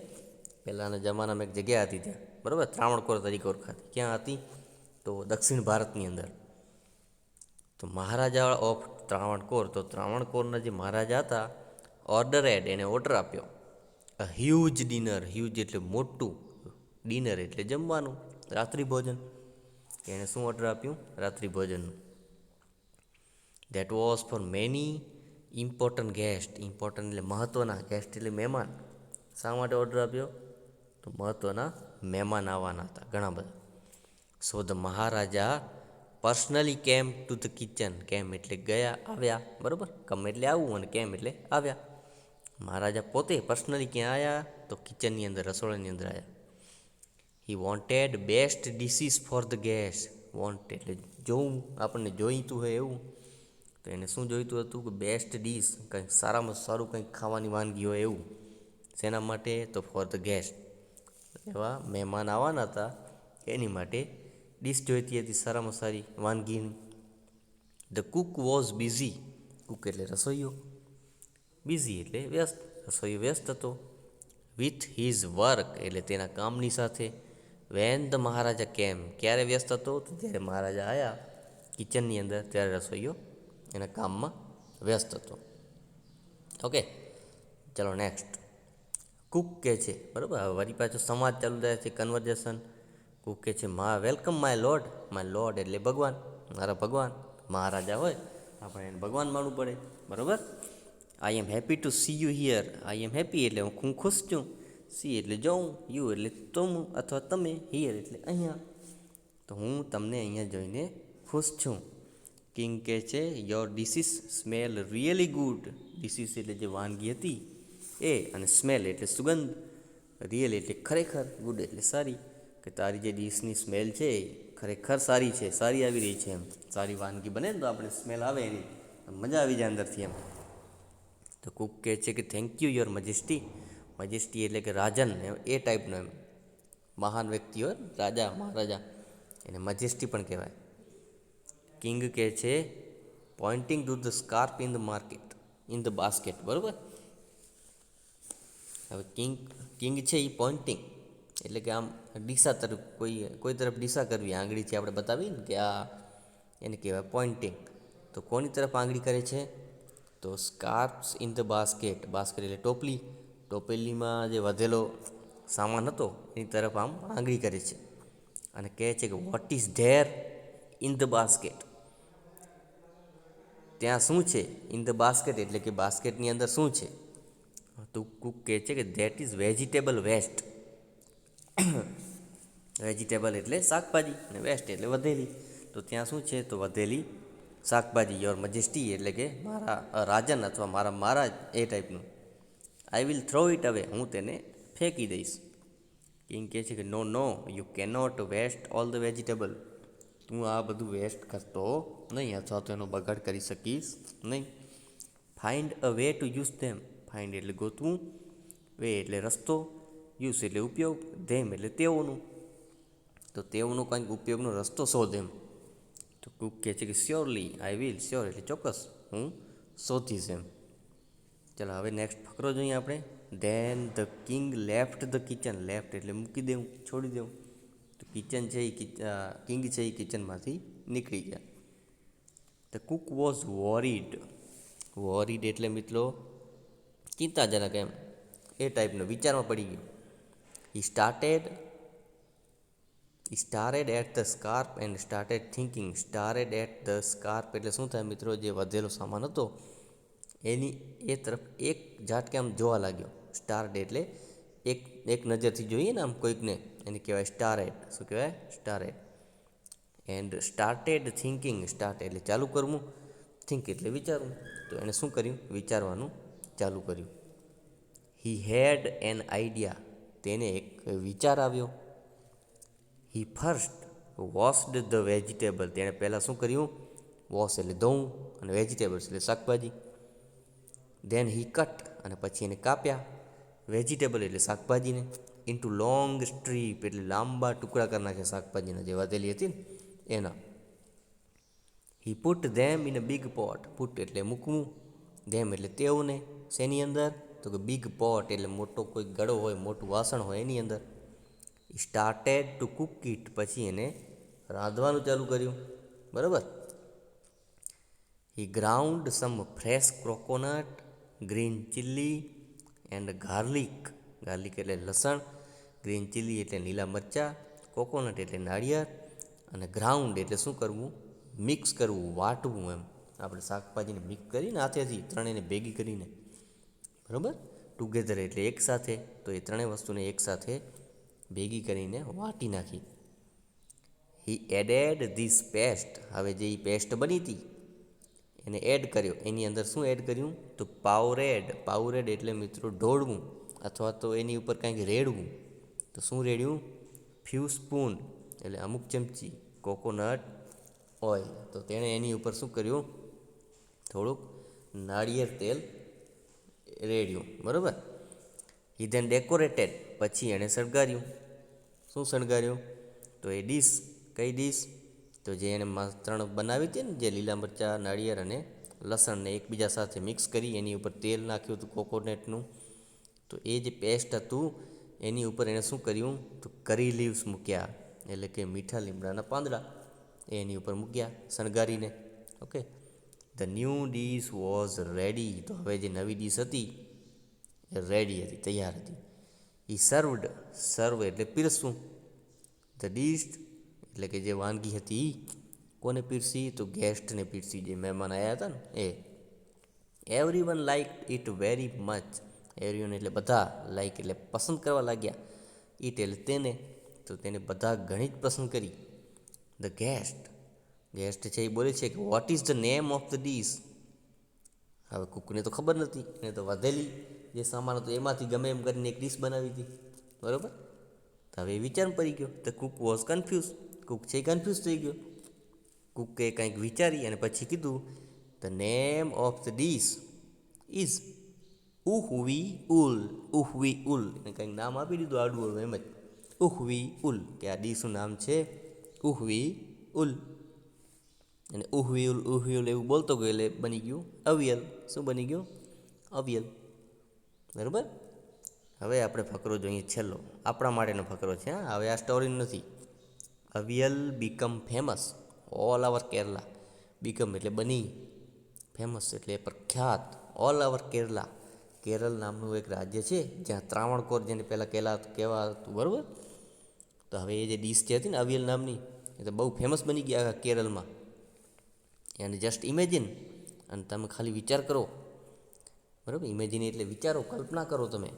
પહેલાંના જમાનામાં એક જગ્યા હતી ત્યાં, બરાબર. ત્રાવણકોર તરીકે ઓળખાતી. ક્યાં હતી? તો દક્ષિણ ભારતની અંદર. તો મહારાજા ઓફ ત્રાવણકોર, તો ત્રાવણકોરના જે મહારાજા હતા, એને ઓર્ડર આપ્યો અ હ્યુજ ડિનર. હ્યુજ એટલે મોટું, ડિનર એટલે જમવાનું, રાત્રિ ભોજન. એણે શું ઓર્ડર આપ્યું? રાત્રિ ભોજનનું. That was for many important guest. Important એટલે મહત્ત્વના, ગેસ્ટ એટલે મહેમાન. શા માટે ઓર્ડર આપ્યો? તો મહત્ત્વના મહેમાન આવવાના હતા, ઘણા બધા. So the maharaja personally came to the kitchen. Came એટલે ગયા, આવ્યા, બરાબર. કમ એટલે આવવું અને કેમ એટલે આવ્યા. મહારાજા પોતે પર્સનલી ક્યાં આવ્યા? તો કિચનની અંદર, રસોડાની અંદર આવ્યા. He wanted best dishes for the guest. Want એટલે જોવું, આપણને જોઈતું હોય એવું. તો એને શું જોઈતું હતું? કે બેસ્ટ ડીશ, કંઈક સારામાં સારું કંઈક ખાવાની વાનગી હોય એવું. શેના માટે? તો ફોર ધ ગેસ્ટ, એવા મહેમાન આવવાના હતા એની માટે ડીશ જોઈતી હતી, સારામાં સારી વાનગીની. The cook was busy. Cook એટલે રસોઈયો, બિઝી એટલે વ્યસ્ત, રસોઈયો વ્યસ્ત હતો. વિથ હિઝ વર્ક એટલે તેના કામની સાથે. વેન ધ મહારાજા કેમ, ક્યારે વ્યસ્ત હતો? તો જ્યારે મહારાજા આવ્યા કિચનની અંદર ત્યારે રસોઈયો એના કામમાં વ્યસ્ત હતો. ઓકે, ચલો નેક્સ્ટ. કુક કહે છે, બરાબર. હવે વળી પાછો સંવાદ ચાલુ થાય છે, કન્વર્ઝેશન. કુક કહે છે welcome my lord. My lord એટલે ભગવાન, મારા ભગવાન. મહારાજા હોય આપણે એને ભગવાન માનવું પડે, બરાબર. I am happy to see you here. I am happy એટલે હું ખુશ છું. સી એટલે જોઉં, યુ એટલે તું અથવા તમે, હિયર એટલે અહીંયા. તો હું તમને અહીંયા જોઈને ખુશ છું. કિંગ કહે છે your dishes smell really good. Dishes એટલે જે વાનગી હતી એ, અને સ્મેલ એટલે સુગંધ, રિયલ એટલે ખરેખર, ગુડ એટલે સારી. કે તારી જે ડીશની સ્મેલ છે ખરેખર સારી છે, સારી આવી રહી છે એમ. સારી વાનગી બને ને તો આપણે સ્મેલ આવે એની, મજા આવી જાય અંદરથી એમ. તો કુક કહે છે કે થેન્ક યુ યોર મજેસ્ટી. મજેસ્ટી એટલે કે રાજન, એ ટાઈપનો એમ. મહાન વ્યક્તિ હોય, રાજા મહારાજા, એને મજેસ્ટી પણ કહેવાય. કિંગ કહે છે pointing to the scrap in the market, in the basket, બરાબર. હવે કિંગ છે એ પોઇન્ટિંગ એટલે કે આમ દિશા તરફ, કોઈ તરફ દિશા કરવી, આંગળીથી આપણે બતાવીએ ને કે આ, એને કહેવાય પોઇન્ટિંગ. તો કોની તરફ આંગળી કરે છે? તો સ્કાર્પ્સ ઇન ધ બાસ્કેટ. બાસ્કેટ એટલે ટોપલી, ટોપલીમાં જે વધેલો સામાન હતો એની તરફ આમ આંગળી કરે છે અને કહે છે કે what is there in the basket. ત્યાં શું છે? ઇન ધ બાસ્કેટ એટલે કે બાસ્કેટની અંદર શું છે? તો કુક કહે છે કે that is vegetable waste. Vegetable એટલે શાકભાજી અને વેસ્ટ એટલે વધેલી. તો ત્યાં શું છે? તો વધેલી શાકભાજી. યોર મજેસ્ટી એટલે કે મારા રાજન અથવા મારા મહારાજ, એ ટાઈપનું. આઈ વિલ થ્રો ઇટ અવે, હું તેને ફેંકી દઈશ. કિંગ કહે છે કે no no, you cannot waste all the vegetable. તું આ બધું વેસ્ટ કરતો નહીં, અથવા તો એનો બગાડ કરી શકીશ નહીં. Find a way to use them. Find એટલે ગોતવું, વે એટલે રસ્તો, યુઝ એટલે ઉપયોગ, ધેમ એટલે તેઓનું. તો તેઓનો કંઈક ઉપયોગનો રસ્તો શોધ એમ. તો કુક કહે છે કે શ્યોરલી આઈ વિલ. શ્યોર એટલે ચોક્કસ, હું શોધીશ એમ. ચાલો હવે નેક્સ્ટ ફકરો જોઈએ આપણે. Then the king left the kitchen. Left એટલે મૂકી દેવું, છોડી દેવું. તો કિચન છે એ કિંગ છે એ કિચનમાંથી નીકળી ગયા. The cook was worried. Worried એટલે મિત્રો ચિંતાજનક એમ, એ ટાઈપનો વિચારમાં પડી ગયો. He stared at the scrap and started thinking. Stared at the scrap એટલે શું થાય મિત્રો? જે વધેલો સામાન હતો એની એ તરફ એક ઝાટકે આમ જોવા લાગ્યો. સ્ટાર્ડ એટલે એક નજરથી જોઈએ ને આમ કોઈકને, એને કહેવાય સ્ટારેડ. શું કહેવાય? Stared. And started thinking. Start એટલે ચાલુ કરવું, થિંક એટલે વિચારવું. તો એણે શું કર્યું? વિચારવાનું ચાલુ કર્યું. હી હેડ એન આઈડિયા. તેને એક વિચાર આવ્યો. હી ફર્સ્ટ વોશ્ડ ધ વેજીટેબલ. તેણે પહેલાં શું કર્યું? વોશ એટલે ધોવું, અને વેજીટેબલ્સ એટલે શાકભાજી. ધેન હી કટ, અને પછી એને કાપ્યા, વેજીટેબલ એટલે શાકભાજીને, ઇન્ટુ લોંગ સ્ટ્રીપ એટલે લાંબા ટુકડા કરી નાખ્યા શાકભાજીના, જે વધેલી હતી ને એના. હી put them in a big pot. Put એટલે મૂકવું, ધેમ એટલે તેઓને. શેની અંદર? તો કે બિગ પોટ એટલે મોટો કોઈ ગળો હોય, મોટું વાસણ હોય એની અંદર. Started to cook it. પછી એને રાંધવાનું ચાલુ કર્યું, બરાબર. He ground some fresh coconut, green chili and garlic. Garlic એટલે લસણ, ગ્રીન ચીલી એટલે લીલા મરચાં, કોકોનટ એટલે નાળિયેર, અને ગ્રાઉન્ડ એટલે શું કરવું? મિક્સ કરવું, વાટવું એમ. આપણે શાકભાજીને મિક્સ કરીને હાથેથી ત્રણેયને ભેગી કરીને, બરાબર. ટુગેધર એટલે એકસાથે. તો એ ત્રણેય વસ્તુને એકસાથે ભેગી કરીને વાટી નાખી. હી એડેડ ધીસ પેસ્ટ. હવે જે એ પેસ્ટ બની હતી એને એડ કર્યો. એની અંદર શું એડ કર્યું? તો પાવરેડ. પાવરેડ એટલે મિત્રો ઢોળવું, અથવા તો એની ઉપર કંઈક રેડવું. તો શું રેડ્યું? ફ્યુ સ્પૂન એટલે અમુક ચમચી કોકોનટ ઓઇલ. તો તેણે એની ઉપર શું કર્યું? થોડુંક નાળિયેર તેલ રેડ્યું, બરાબર. હી ધેન ડેકોરેટેડ. પછી એણે શણગાર્યું. શું શણગાર્યું? તો એ ડીશ. કઈ ડીશ? તો જે એણે ત્રણ બનાવી હતી ને, જે લીલા મરચાં, નાળિયેર અને લસણને એકબીજા સાથે મિક્સ કરી એની ઉપર તેલ નાખ્યું હતું કોકોનટનું. તો એ જે પેસ્ટ હતું એની ઉપર એણે શું કર્યું? તો કરી લીવ્સ મૂક્યા, એટલે કે મીઠા લીમડાના પાંદડા એની ઉપર મૂક્યા શણગારીને. Okay. The new dish was ready. તો હવે જે નવી ડીશ હતી એ રેડી હતી, તૈયાર હતી. ઈ સર્વડ. સર્વ એટલે પીરસવું. ધ ડીશ એટલે કે જે વાનગી હતી કોને પીરસી? તો ગેસ્ટને પીરસી, જે મહેમાન આવ્યા હતા ને એ. Everyone like it very much. Everyone એટલે બધા, લાઇક એટલે પસંદ કરવા લાગ્યા, ઇટ એટલે તેને. તો તેને બધા ઘણી જ પસંદ કરી. ધ ગેસ્ટ છે એ બોલે છે કે what is the name of the dish. હવે કુકને તો ખબર નથી, એને તો વધેલી જે સામાન હતો એમાંથી ગમે એમ કરીને એક ડીશ બનાવી હતી, બરાબર. તો હવે એ વિચારમાં પડી ગયો. The cook was confuse. Cook છે એ કન્ફ્યુઝ થઈ ગયો. કુકે કંઈક વિચારી અને પછી કીધું, the name of the dish is avial. Avial એને કંઈક નામ આપી દીધું આડું એમ જ. ઉહવી ઉલ, કે આ ડીશનું નામ છે ઉહવી ઉલ. અને ઉહવી ઉલ એવું બોલતો ગયો એટલે બની ગયું અવિયલ. શું બની ગયું? અવિયલ. બરાબર. હવે આપણે ફકરો જોઈએ છેલ્લો, આપણા માટેનો ફકરો છે. હા, હવે આ સ્ટોરી નથી. Avial become famous all over Kerala. Become એટલે બની, ફેમસ એટલે પ્રખ્યાત, ઓલ ઓવર કેરલા. કેરળ નામનું એક રાજ્ય છે જ્યાં ત્રાવણકોર જેને પહેલાં કહેવાતું, બરાબર. તો હવે એ જે ડીશ જે હતી ને અવિયલ નામની, એ તો બહુ ફેમસ બની ગયા કેરળમાં. એને જસ્ટ ઇમેજિન, અને તમે ખાલી વિચાર કરો, બરાબર. ઇમેજિન એટલે વિચારો, કલ્પના કરો તમે.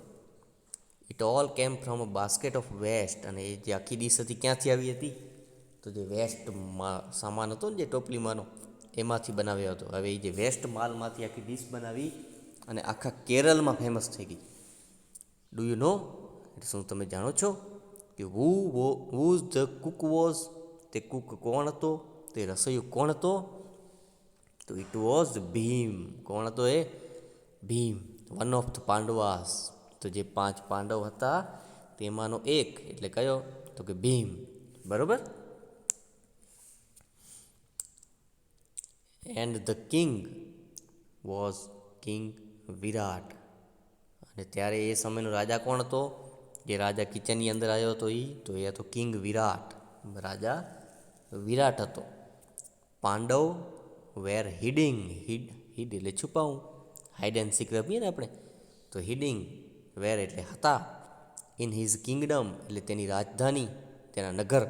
It all came from a basket of waste. અને એ જે આખી ડીશ હતી ક્યાંથી આવી હતી? તો જે વેસ્ટમાં સામાન હતો ને જે ટોપલીમાંનો, એમાંથી બનાવ્યો હતો. હવે એ જે વેસ્ટ માલમાંથી આખી ડીશ બનાવી અને આખા કેરળમાં ફેમસ થઈ ગઈ. ડુ યુ નો, એટલે શું તમે જાણો છો કે હુઝ ધ કુક વોઝ? તે કુક કોણ હતો? તે રસોઈયો કોણ હતો? તો ઇટ વોઝ ભીમ. કોણ હતો એ? Bhim. One of the Pandavas. તો જે 5 પાંડવ હતા તેમાંનો એક, એટલે કયો? તો કે ભીમ. બરોબર. And the king was king Virat. અને ત્યારે એ સમયનો રાજા કોણ હતો? જે રાજા કિચનની અંદર આવ્યો હતો એ હતો કિંગ વિરાટ. રાજા વિરાટ હતો. પાંડવ વેર હિડિંગ. હિડ એટલે છુપાવું, હાઈડ એન્ડ સીક રમીએ ને આપણે, તો હિડિંગ વેર એટલે હતા, ઇન હિઝ કિંગડમ એટલે તેની રાજધાની, તેના નગર.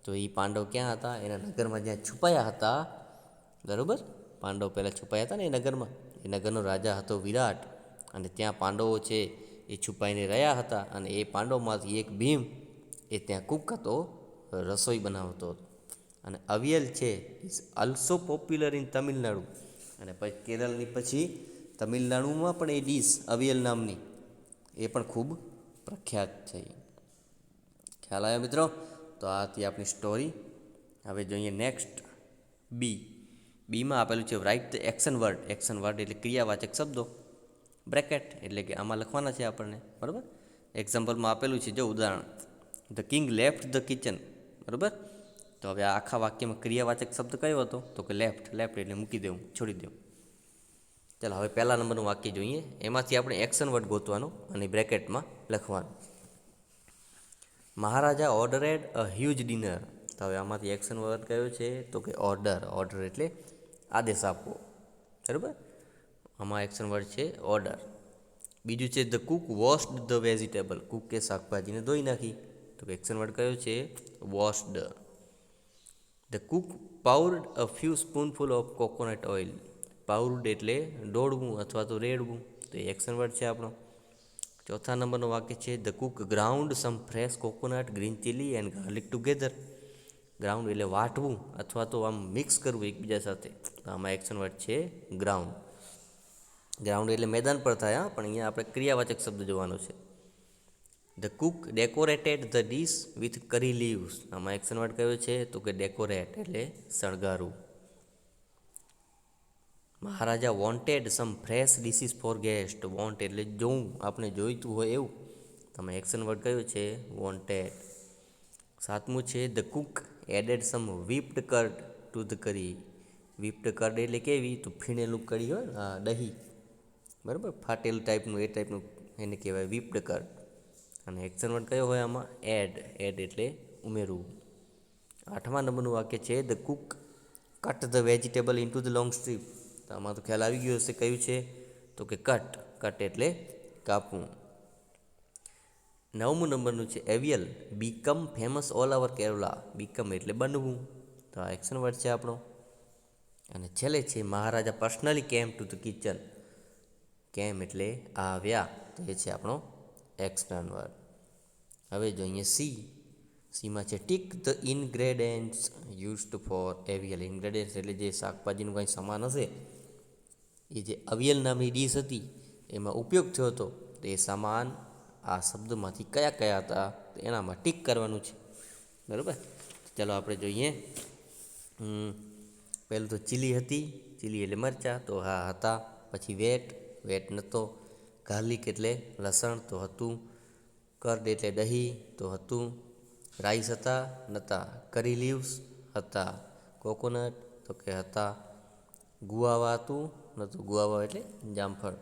તો એ પાંડવ ક્યાં હતા? એના નગરમાં જ્યાં છુપાયા હતા. બરાબર. પાંડવ પહેલાં છુપાયા હતા ને એ નગરમાં. એ નગરનો રાજા હતો વિરાટ. અને ત્યાં પાંડવો છે એ છુપાઈને રહ્યા હતા. અને એ પાંડવમાંથી એક ભીમ એ ત્યાં કુક હતો, રસોઈ બનાવતો હતો. અને અવિયલ છે is also popular in Tamil Nadu. અને પછી કેરળની પછી તમિલનાડુમાં પણ એ ડીશ અવિયલ નામની એ પણ ખૂબ પ્રખ્યાત થઈ. ખ્યાલ આવ્યો મિત્રો? તો આ હતી આપણી સ્ટોરી. હવે જોઈએ નેક્સ્ટ બીમાં આપેલું છે write the action word. Action word એટલે ક્રિયાવાચક શબ્દો. બ્રેકેટ એટલે કે આમાં લખવાના છે આપણને, બરાબર. એક્ઝામ્પલમાં આપેલું છે, જો ઉદાહરણ, the king left the kitchen. બરાબર. તો હવે આ આખા વાક્યમાં ક્રિયાવાચક શબ્દ કયો હતો? તો કે લેફ્ટ. લેફ્ટ એટલે મૂકી દેવું, છોડી દેવું. ચાલો હવે પહેલા નંબરનું વાક્ય જોઈએ. એમાંથી આપણે એક્શન વર્ડ ગોતવાનું અને બ્રેકેટમાં લખવાનું. મહારાજા ઓર્ડરેડ અ હ્યુજ ડિનર. તો હવે આમાંથી એક્શન વર્ડ કયો છે? તો કે ઓર્ડર. ઓર્ડર એટલે આદેશ આપવો, બરાબર. આમાં એક્શન વર્ડ છે ઓર્ડર. બીજું છે the cook washed the vegetable. કુકે શાકભાજીને ધોઈ નાખી. તો એક્શન વર્ડ કયો છે? Washed. The cook poured a few spoonful of coconut oil. Poured એટલે ડોળવું અથવા તો રેડવું. તો એ એક્શન વર્ડ છે આપણો. ચોથા નંબરનું વાક્ય છે the cook ground some fresh coconut, green chili and garlic together. Ground એટલે વાટવું અથવા તો આમ મિક્સ કરવું એકબીજા સાથે. તો આમાં એક્શન વર્ડ છે ગ્રાઉન્ડ. ગ્રાઉન્ડ એટલે મેદાન પર થાય, હા, પણ અહીંયા આપણે ક્રિયાવાચક શબ્દ જોવાનો છે. The cook decorated the dish with curry leaves. આમાં એક્શન વર્ડ કયો છે? તો કે ડેકોરેટ એટલે શણગારવું. Maharaja wanted some fresh dishes for guest. Want એટલે જોવું, આપણે જોઈતું હોય એવું. તમે એક્શન વર્ડ કયો છે? વોન્ટેડ. સાતમું છે the cook added some whipped curd to the curry. whipped curd એટલે કેવી? તો ફીણેલું કઢી હોય ને, દહીં, બરાબર, ફાટેલું ટાઈપનું, એ ટાઈપનું એને કહેવાય whipped કર્ડ. અને એક્શન વર્ડ કયો હોય આમાં? એડ. એડ એટલે ઉમેરવું. આઠમા નંબરનું વાક્ય છે the Cook cut the vegetable into the long strip. તો આમાં તો ખ્યાલ આવી ગયો હશે કયું છે? તો કે કટ. કટ એટલે કાપવું. નવમું નંબરનું છે aviyal become famous all over Kerala. Become એટલે બનવું. તો આ એક્શન વર્ડ છે આપણો. અને છેલ્લે છે Maharaja personally came to the kitchen. Came એટલે આવ્યા. તો એ છે આપણો એક્શન વર્ડ. હવે જોઈએ સીમાં છે tick the ingredients used four aviyal. Ingredients એટલે જે શાકભાજીનું કંઈ સામાન હશે એ જે અવિયલ નામની ડીશ હતી એમાં ઉપયોગ થયો હતો, તો એ સામાન આ શબ્દમાંથી કયા કયા હતા એનામાં ટીક કરવાનું છે, બરાબર. ચાલો આપણે જોઈએ. પહેલું તો ચીલી હતી, ચીલી એટલે મરચાં, તો હા હતા. પછી વેટ, વેટ નહોતો. ગાર્લિક એટલે લસણ, તો હતું. કર્ડ એટલે દહીં, તો હતું. રાઈસ હતા, નહોતા. કરી લીવ્સ હતા. કોકોનટ, તો કે હતા. ગુઆવા હતું, નહોતું. ગુઆવા એટલે જામફળ.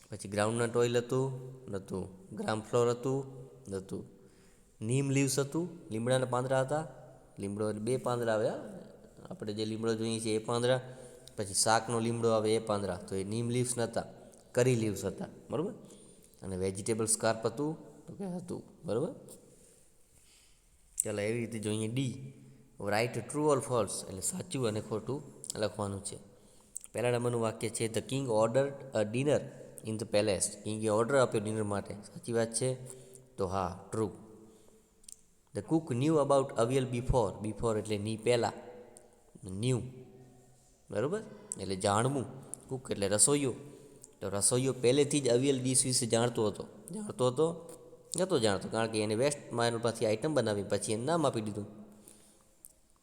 પછી ગ્રાઉન્ડનટ ઓઇલ હતું, નહોતું. ગ્રામ ફ્લોર હતું, નહોતું. નીમ લીવ્સ હતું, લીમડાના પાંદડા હતા. લીમડો એટલે બે પાંદડા આવે, આપણે જે લીમડો જોઈએ છીએ એ પાંદડા. પછી શાકનો લીમડો આવે એ પાંદડા, તો એ નીમ લીવ્સ નહોતા. કરી લીવ્સ હતા, બરાબર. અને વેજીટેબલ સ્કાર્પ હતું, તો કે હતું, બરાબર. ચાલો એવી રીતે જોઈએ. D, write true or false, એટલે સાચું અને ખોટું લખવાનું છે. પહેલા નંબરનું વાક્ય છે, the king ordered a dinner in the palace. કિંગે ઓર્ડર આપ્યો ડિનર માટે, સાચી વાત છે, તો હા, true. The cook knew about avial before, before એટલે ની પહેલાં, ન્યૂ, બરાબર, એટલે જાણવું. કુક એટલે રસોઈયો, તો રસોઈયો પહેલેથી જ અવિયલ ડીશ વિશે જાણતો હતો. નહોતો જાણતો, કારણ કે એને વેસ્ટમાં એમાંથી આઈટમ બનાવી, પછી એને નામ આપી દીધું.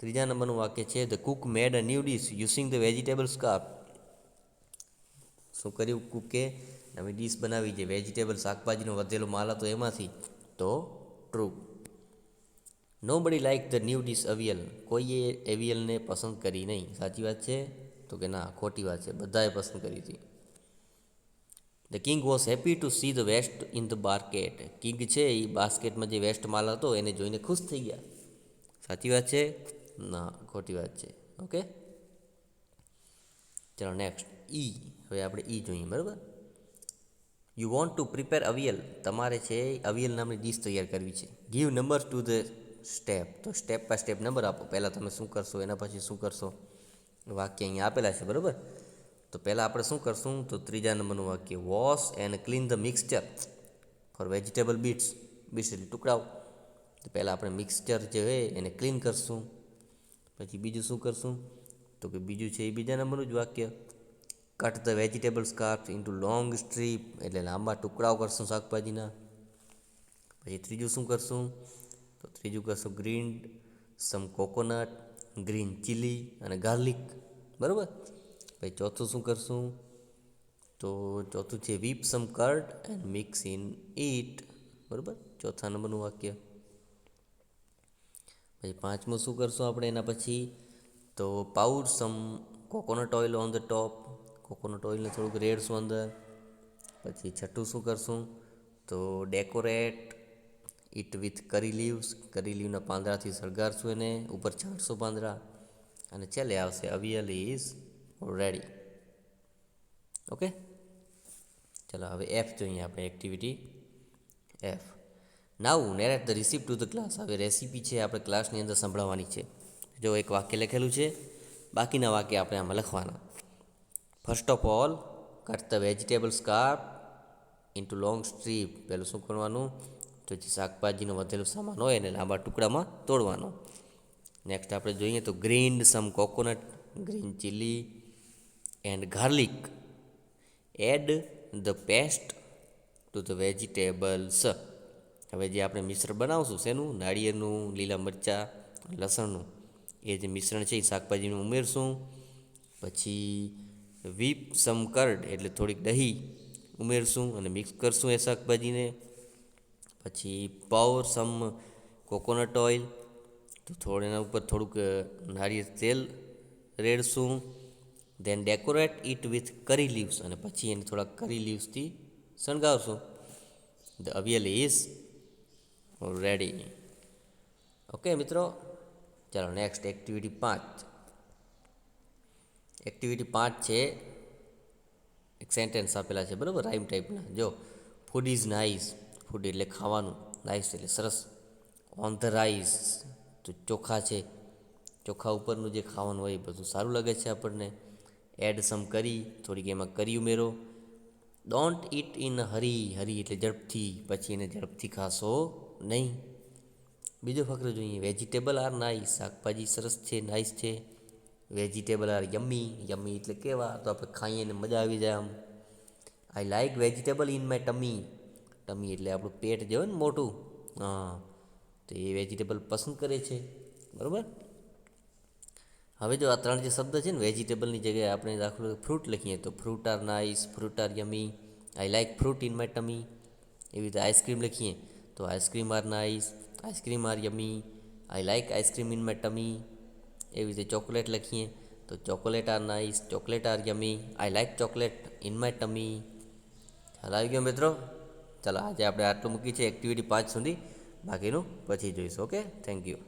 ત્રીજા નંબરનું વાક્ય છે, the cook made a new dish using the vegetable scrap. શું કર્યું કુકે? નવી ડીશ બનાવી, જે વેજીટેબલ શાકભાજીનો વધેલો માલ હતો એમાંથી, તો ટ્રુ. નો બડી like the new dish avial, કોઈએ એવિયલને પસંદ કરી નહીં, સાચી વાત છે, તો કે ના, ખોટી વાત છે, બધાએ પસંદ કરી હતી. The king was happy to see the waste in the basket. King છે એ બાસ્કેટમાં જે વેસ્ટ માલ હતો એને જોઈને ખુશ થઈ ગયા, સાચી વાત છે, ના, ખોટી વાત છે. ઓકે, ચલો નેક્સ્ટ. ઈ, હવે આપણે ઈ જોઈએ, બરાબર. You want to prepare avial, તમારે છે અવિયલ નામની ડીશ તૈયાર કરવી છે. Give number to the step, તો સ્ટેપ બાય સ્ટેપ નંબર આપો. પહેલાં તમે શું કરશો, એના પછી શું કરશો, વાક્ય અહીંયા આપેલા છે, બરાબર. તો પહેલાં આપણે શું કરશું, તો ત્રીજા નંબરનું વાક્ય, wash and clean the mixture for vegetable bits. Bits એટલે ટુકડાઓ. તો પહેલાં આપણે મિક્સચર જે હોય એને ક્લીન કરશું. પછી બીજું શું કરશું, તો કે બીજું છે એ બીજા નંબરનું જ વાક્ય, cut the vegetable scrap into long strip, એટલે લાંબા ટુકડાઓ કરશું શાકભાજીના. પછી ત્રીજું શું કરશું, તો ત્રીજું કરશું grind some coconut, green chili અને ગાર્લિક, બરાબર. પછી ચોથું શું કરશું, તો ચોથું છે whip some curd and mix in it, બરાબર, ચોથા નંબરનું વાક્ય. પછી પાંચમું શું કરશું આપણે એના પછી, તો pour some coconut oil on the top, coconut ઓઇલને થોડુંક રેડશું અંદર. પછી છઠ્ઠું શું કરશું, તો decorate it with curry leaves, curry લીવના પાંદડાથી સળગારશું એને, ઉપર છાંટશું પાંદડા. અને છેલ્લે આવશે અવિયલ ઇઝ રેડી. ઓકે, ચાલો હવે એફ જોઈએ આપણે, activity F. Now narrate the receipt to the class. હવે રેસીપી છે આપણે ક્લાસની અંદર સંભળાવવાની છે. જો એક વાક્ય લખેલું છે, બાકીના વાક્ય આપણે આમાં લખવાના. First of all, cut the vegetable scrap into long strip. પહેલું શું કરવાનું, તો જે શાકભાજીનો વધેલો સામાન હોય એને લાંબા ટુકડામાં તોડવાનો. નેક્સ્ટ આપણે જોઈએ તો grind some coconut, green chili and garlic. Add the paste to the vegetables. હવે જે આપણે મિશ્રણ બનાવશું શેનું, નાળિયેરનું, લીલા મરચાં, લસણનું, એ જે મિશ્રણ છે એ શાકભાજીનું ઉમેરશું. પછી વીપ સમ કર્ડ એટલે થોડીક દહીં ઉમેરશું અને મિક્સ કરશું એ શાકભાજીને. પછી પાઉર સમ કોકોનટ ઓઇલ, તો એના ઉપર થોડુંક નારિયેળ તેલ રેડશું. Then decorate it with curry leaves, અને પછી એને થોડાક કરી લીવ્સથી શણગારશું. The avial is ready. Okay મિત્રો, ચાલો નેક્સ્ટ એક્ટિવિટી 5. એક્ટિવિટી 5 છે, એક સેન્ટેન્સ આપેલા છે, બરાબર, રાઇમ ટાઈપના. જો, ફૂડ ઇઝ નાઇસ, ફૂડ એટલે ખાવાનું, નાઇસ એટલે સરસ. ઓન ધ રાઈસ, તો ચોખા છે, ચોખા ઉપરનું જે ખાવાનું હોય એ બધું સારું લાગે છે આપણને. એડ સમ કરી, થોડીક એમાં કરી ઉમેરો. ડોન્ટ ઇટ ઇન હરી, હરી એટલે ઝડપથી, પછી એને ઝડપથી ખાશો નહીં. બીજો ફકરો જોઈએ, વેજીટેબલ આર નાઇસ, શાકભાજી સરસ છે, નાઇસ છે. વેજીટેબલ આર યમ્મી, યમ્મી એટલે કેવા, તો આપણે ખાઈએ ને મજા આવી જાય આમ. I like vegetable in my ટમી, ટમી એટલે આપણું પેટ જે હોય ને મોટું, હા, તો એ વેજીટેબલ પસંદ કરે છે. બરાબર. હવે જો આ ત્રણ જે શબ્દ છે ને વેજીટેબલની જગ્યાએ આપણે દાખલો ફ્રૂટ લખીએ તો fruit are nice, fruit are yummy, I like fruit in my tummy. એવી રીતે આઈસ્ક્રીમ લખીએ તો ice cream are nice, ice cream are yummy, I like ice cream in my tummy. એવી રીતે ચોકલેટ લખીએ તો chocolate are nice, chocolate are yummy, I like chocolate in my tummy. ખ્યાલ આવી ગયો મિત્રો? ચાલો આજે આપણે આટલું મૂકી છે એક્ટિવિટી 5 સુધી, બાકીનું પછી જોઈશું. Okay, thank you.